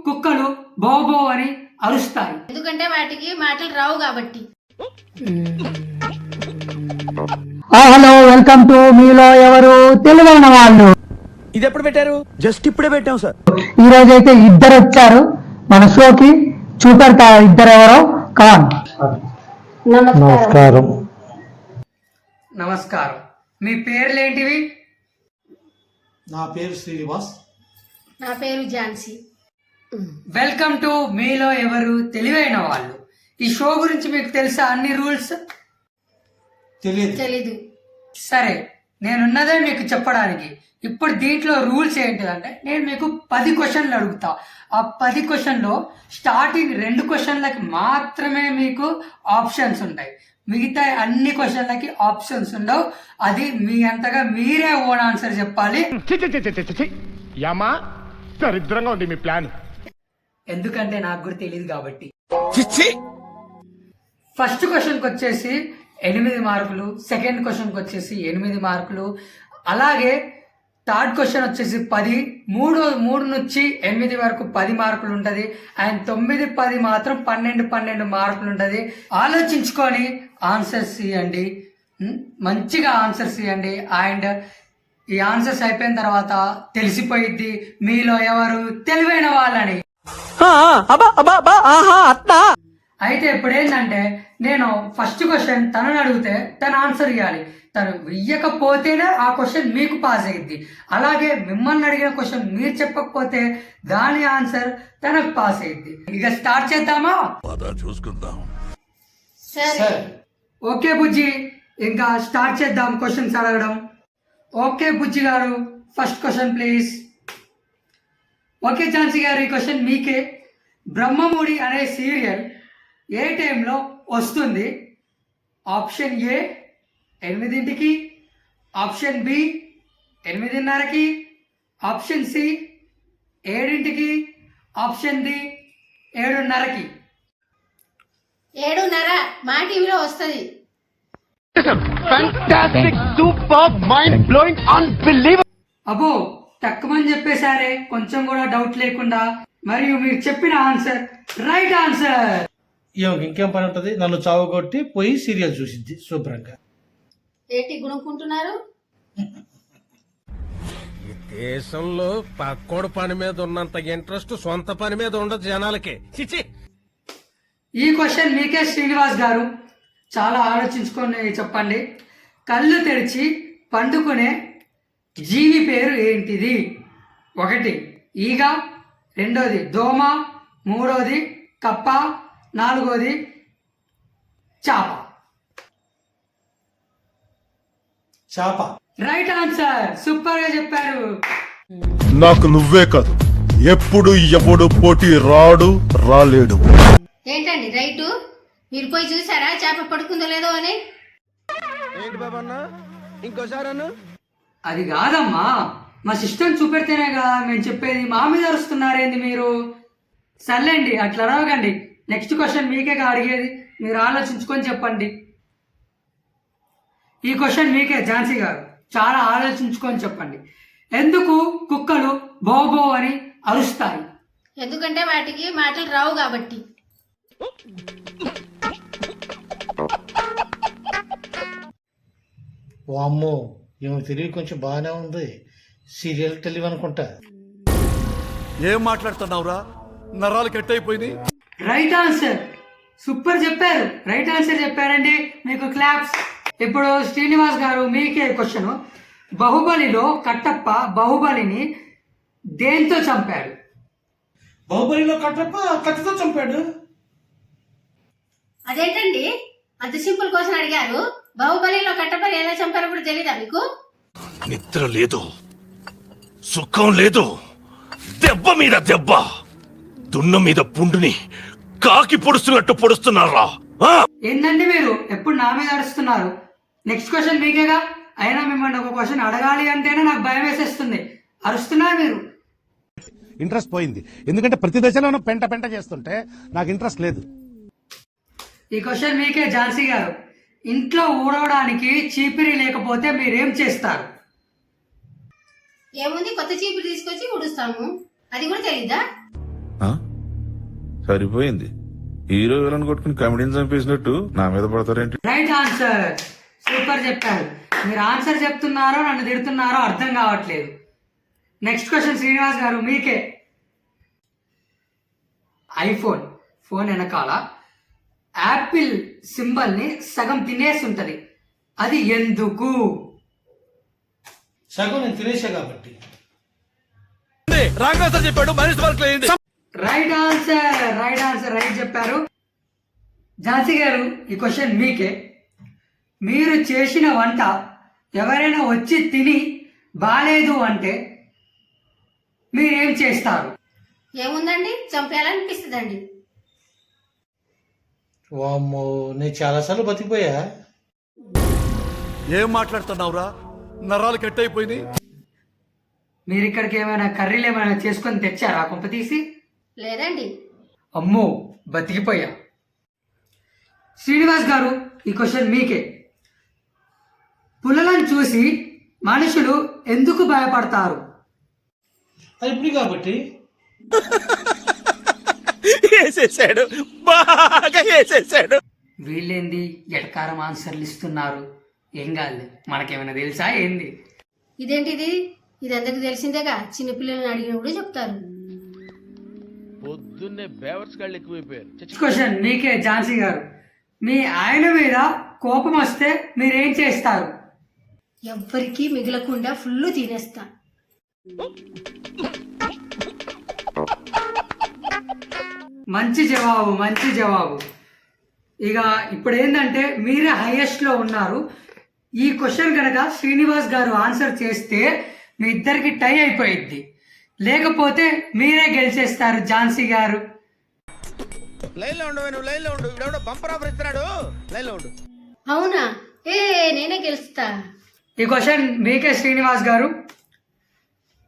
కుక్కలు బోబో అని అరుస్తాయి? ఎందుకంటే వాటికి మాటలు రావు కాబట్టి. హలో, వెల్కమ్ టు మీలో ఎవరు తెలివైన వాళ్ళు. ఇది ఎప్పుడు పెట్టారు? జస్ట్ ఇప్పుడే పెట్టాం సార్. ఈ రోజైతే ఇద్దరు వచ్చారు మన షోకి. చూపెడతా ఇద్దరు ఎవరో. కాన్. నమస్కారం. నమస్కారం. మీ పేర్లేంటివి? నా పేరు శ్రీనివాస్. నా పేరు ఝాన్సీ. వెల్కమ్ టు మీలో ఎవరు తెలివైన వాళ్ళు. ఈ షో గురించి మీకు తెలుసా అన్ని రూల్స్? తెలీదు. సరే, నేనున్నదే మీకు చెప్పడానికి. ఇప్పుడు దీంట్లో రూల్స్ ఏంటిదంటే, నేను మీకు 10 క్వశ్చన్లు అడుగుతా. ఆ 10 క్వశ్చన్లో స్టార్టింగ్ 2 క్వశ్చన్లకి మాత్రమే మీకు ఆప్షన్స్ ఉంటాయి. మిగతా అన్ని క్వశ్చన్లకి ఆప్షన్స్ ఉండవు. అది మీ అంతగా మీరే ఓన్ ఆన్సర్ చెప్పాలి. దరిద్రంగా ఉంది మీ ప్లాన్. ఎందుకంటే నాకు కూడా తెలియదు కాబట్టి. ఫస్ట్ క్వశ్చన్కి వచ్చేసి 8 మార్కులు, సెకండ్ క్వశ్చన్కి వచ్చేసి 8 మార్కులు, అలాగే థర్డ్ క్వశ్చన్ వచ్చేసి 10. 3 నుంచి 8 వరకు 10 మార్కులు ఉంటుంది. అండ్ 9, 10 మాత్రం 12 మార్కులు ఉంటుంది. ఆలోచించుకొని ఆన్సర్స్ ఇవ్వండి, మంచిగా ఆన్సర్స్ ఇవ్వండి. అండ్ ఈ ఆన్సర్స్ అయిపోయిన తర్వాత తెలిసిపోయిద్ది మీలో ఎవరు తెలివైన వాళ్ళని. అయితే ఇప్పుడు ఏంటంటే, నేను ఫస్ట్ క్వశ్చన్ తనని అడిగితే తను ఆన్సర్ ఇవ్వాలి. తను ఇయ్యకపోతేనే ఆ క్వశ్చన్ మీకు పాస్ అయ్యిద్ది. అలాగే మిమ్మల్ని అడిగిన క్వశ్చన్ మీరు చెప్పకపోతే దాని ఆన్సర్ తనకు పాస్ అయ్యిద్ది. ఇక స్టార్ట్ చేద్దామా? చూసుకుందాం. ఓకే బుజ్జి, ఇంకా స్టార్ట్ చేద్దాం క్వశ్చన్స్ అడగడం. ఓకే బుజ్జి గారు, first question please. Okay Jhansi గారు, ఈ క్వశ్చన్ మీకే. బ్రహ్మముడి అనే సీరియల్ ఏ టైంలో వస్తుంది? ఆప్షన్ ఏ 8ంటికి, ఆప్షన్ బి 8:30కి, ఆప్షన్ సి 7ంటికి, ఆప్షన్ డి 7:30కి. 7:30 మా టీవీలో వస్తుంది. అబ్బో, తక్కువని చెప్పేశారే, కొంచెం కూడా డౌట్ లేకుండా. మరియు మీరు చెప్పిన ఆన్సర్ రైట్ ఆన్సర్. ఇంకేం పని ఉంటది? నన్ను చావగొట్టి పోయి సీరియల్ చూసిద్ది శుభ్రంగా. ఏంటి గుణుకుంటున్నారు? ఈ దేశంలో పక్కోడు పని మీద ఉన్నంత ఇంట్రెస్ట్ సొంత పని మీద ఉండదు జనాలకి. చిచి. ఈ క్వశ్చన్ మీకే శ్రీనివాస్ గారు. చాలా ఆలోచించుకొని చెప్పండి. కళ్ళు తెరిచి పండుకునే జీవి పేరు ఏంటిది? 1 ఈగ, 2 దోమ, 3 కప్ప, 4 చాప. చాప. Right answer. సూపర్ గా చెప్పారు. నాకు నువ్వే కాదు, ఎప్పుడు ఎవడు పోటీ రాలేడు. ఏంటండి రైటు? మీరు పోయి చూసారా చేప పడుకుందో లేదో అని? ఏంటి బాబన్న, ఇంకోసారి అన్న. అది కాదమ్మా, మా సిస్టమ్ చూపెడితేనేగా మేము చెప్పేది. మా మీద అరుస్తున్నారేంది మీరు? సర్లేండి, అట్లా అడగండి. నెక్స్ట్ క్వశ్చన్ మీకేగా అడిగేది, మీరు ఆలోచించుకొని చెప్పండి. ఈ క్వశ్చన్ మీకే ఝాన్సీ గారు. చాలా ఆలోచించుకొని చెప్పండి. ఎందుకు కుక్కలు బోబో అని అరుస్తాయి? ఎందుకంటే వాటికి మాటలు రావు కాబట్టి. వామ్మో, ఏమో తెలివి కొంచెం బాగానే ఉంది. సీరియల్ తెలివి అనుకుంటా. ఏం మాట్లాడుతున్నావురా? నరాలు కట్ అయిపోయినాయి. Right answer. సూపర్ చెప్పారు. రైట్ ఆన్సర్ చెప్పారండి, మీకు క్లాప్స్. ఇప్పుడు శ్రీనివాస్ గారు, మీకే క్వశ్చన్. బాహుబలిలో కట్టప్ప బాహుబలిని దేంతో చంపాడు? బాహుబలిలో కట్టప్ప కత్తితో చంపాడు. అదేంటండి అంత సింపుల్ క్వశ్చన్ అడిగారు? బాహుబలిలో కట్టపల్లి ఎలా చంపారో కూడా తెలీదా మీకు? నిద్ర లేదు, సుఖం లేదు, దెబ్బ మీద దెబ్బ, దున్న మీద పుండుని కాకి పొడుస్తున్నట్టు పొడుస్తున్నారా? ఏంటండి మీరు ఎప్పుడు నా మీద అరుస్తున్నారు? నెక్స్ట్ క్వశ్చన్ మీకేగా. అయినా మిమ్మల్ని ఒక క్వశ్చన్ అడగాలి అంటేనే నాకు భయం వేసేస్తుంది. అరుస్తున్నారు మీరు. ఇంట్రెస్ట్ పోయింది, ఎందుకంటే ప్రతి దశలోనూ పెంట పెంట చేస్తుంటే నాకు ఇంట్రెస్ట్ లేదు. ఈ క్వశ్చన్ మీకే ఝాన్సీ గారు. ఇంట్లో ఊడవడానికి చీపిరి లేకపోతే మీరేం చేస్తారు? ఏముంది, కొత్త చీపురు తీసుకొచ్చి ఉడుస్తాము. అది కూడా తెలీదా? సరిపోయింది. హీరో విలన్ కొట్టుకుని కమెడీని చంపేసినట్టు నా మీద పడతారేంటి? రైట్ ఆన్సర్, సూపర్ చెప్పారు. మీరు ఆన్సర్ చెప్తున్నారో నన్ను తిడుతున్నారో అర్థం కావట్లేదు. నెక్స్ట్ క్వశ్చన్ శ్రీనివాస్ గారు మీకే. ఐఫోన్ ఫోన్ వెనకాల యాపిల్ సింబల్ ని సగం తినేసి ఉంటది, అది ఎందుకు? సగం నేను తినేసా కాబట్టి. రైట్ ఆన్సర్, రైట్ చెప్పారు. ఝాన్సీ గారు ఈ క్వశ్చన్ మీకే. మీరు చేసిన వంట ఎవరైనా వచ్చి తిని బాలేదు అంటే మీరేం చేస్తారు? ఏముందండి, చంపేయాలనిపిస్తుందండి. వామ్మో, నేను చాలాసార్లు బతికిపోయా. ఏం మాట్లాడుతున్నావురా? నరాలు కట్ అయిపోయింది. మీరు ఇక్కడికి ఏమైనా కర్రీలు ఏమైనా చేసుకొని తెచ్చారా కొంప తీసి? లేదండి. అమ్మో, బతికిపోయా. శ్రీనివాస్ గారు ఈ క్వశ్చన్ మీకే. పులులను చూసి మనుషులు ఎందుకు భయపడతారు? అది ఇప్పుడు కాబట్టి. వేసేసాడు, బాగా వేసేసాడు. వీళ్ళేంది ఎటకారం ఆన్సర్లు ఇస్తున్నారు? ఏం కాదు, మనకేమైనా తెలుసా ఏంది? ఇదేంటిది? ఇది అందరికి తెలిసిందేగా, చిన్నపిల్లలను అడిగినప్పుడు చెప్తారు. పొద్దున్నే బేవర్స్ గాళ్ళు ఎక్కువైపోయారు. క్వశ్చన్ మీకే ఝాన్సీ గారు. మీ ఆయన మీద కోపం వస్తే మీరేం చేస్తారు? ఎవ్వరికీ మిగలకుండా ఫుల్ తినేస్తా. మంచి జవాబు. ఇక ఇప్పుడు ఏంటంటే మీరే హైయెస్ట్ లో ఉన్నారు. ఈ క్వశ్చన్ కనుక శ్రీనివాస్ గారు ఆన్సర్ చేస్తే మీ ఇద్దరికి టై అయిపోయిద్ది, లేకపోతే మీరే గెలిచేస్తారు ఝాన్సీ గారు. అవునా? నేనే గెలుస్తా. ఈ క్వశ్చన్ మీకే శ్రీనివాస్ గారు.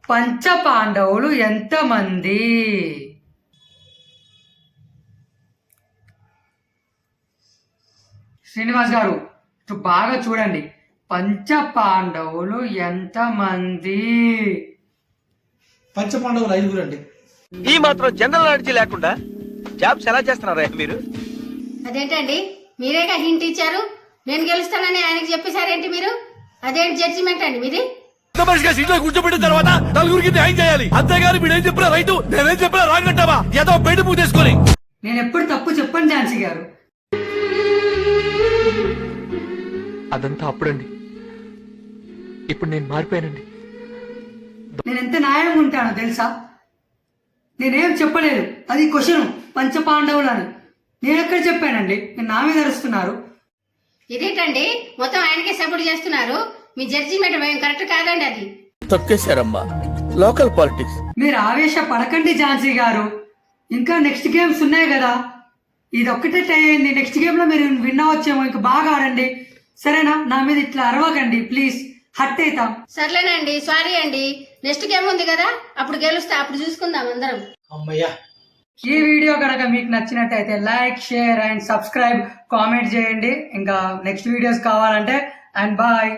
పంచ పాండవులు ఎంతమంది? శ్రీనివాస్ గారు ఇటు బాగా చూడండి. పంచ పాండవులు ఎంతమంది? పంచపాండవులు 5 అండి. ఈ మాత్రం జనరల్ నాలెడ్జ్ లేకుండా జాబ్స్ ఎలా చేస్తున్నారా మీరు? అదేంటండి, మీరేగా హింట్ ఇచ్చారు. నేను గెలుస్తానని ఆయనకి చెప్పేశారేంటి మీరు? అదేంటి జడ్జిమెంట్ అండి మీది? సీట్లో కూర్చోబెట్టిన తర్వాత నలుగురికి న్యాయం చేయాలి, అంతేగాని వీడేం చెప్పినా రైట్, నేనేం చెప్పినా రాంగ్ అంటావా? ఏదో బయట పూ తీసుకొని. నేను ఎప్పుడు తప్పు చెప్పండి ఝాన్సీ గారు. అదంతా అప్పుడండి, ఇప్పుడు నేను మారిపోయానండి. నేను ఎంత న్యాయంగా ఉంటానో తెలుసా? నేనేం చెప్పలేదు. అది క్వశ్చన్ పంచ పాండవులు అని నేను ఎక్కడ చెప్పానండి? నేను నా మీద అరుస్తున్నారు. ఇదేంటండి, మొత్తం ఆయనకే సపోర్ట్ చేస్తున్నారు. మీ జడ్జిమెంట్ మేము కరెక్ట్ కాదండి. అది తొక్కేశారమ్మా, లోకల్ పాలిటిక్స్. మీరు ఆవేశ పడకండి ఝాన్సీ గారు, ఇంకా నెక్స్ట్ గేమ్స్ ఉన్నాయి కదా. ఇది ఒక్కటే టై అయింది, నెక్స్ట్ గేమ్ లో మీరు విన్ అవ్వచ్చేమో. ఇంకా బాగా ఆడండి, సరేనా? నా మీద ఇట్లా అరవకండి ప్లీజ్, హట్ అవుతాం. సర్లేనండి, సారీ అండి. నెక్స్ట్ గేమ్ ఉంది కదా, అప్పుడు గెలుస్తా, అప్పుడు చూసుకుందాం అందరం. అమ్మయ్యా. ఈ వీడియో కనుక మీకు నచ్చినట్టయితే like, share and subscribe, comment చేయండి. ఇంకా నెక్స్ట్ వీడియోస్ కావాలంటే. And bye.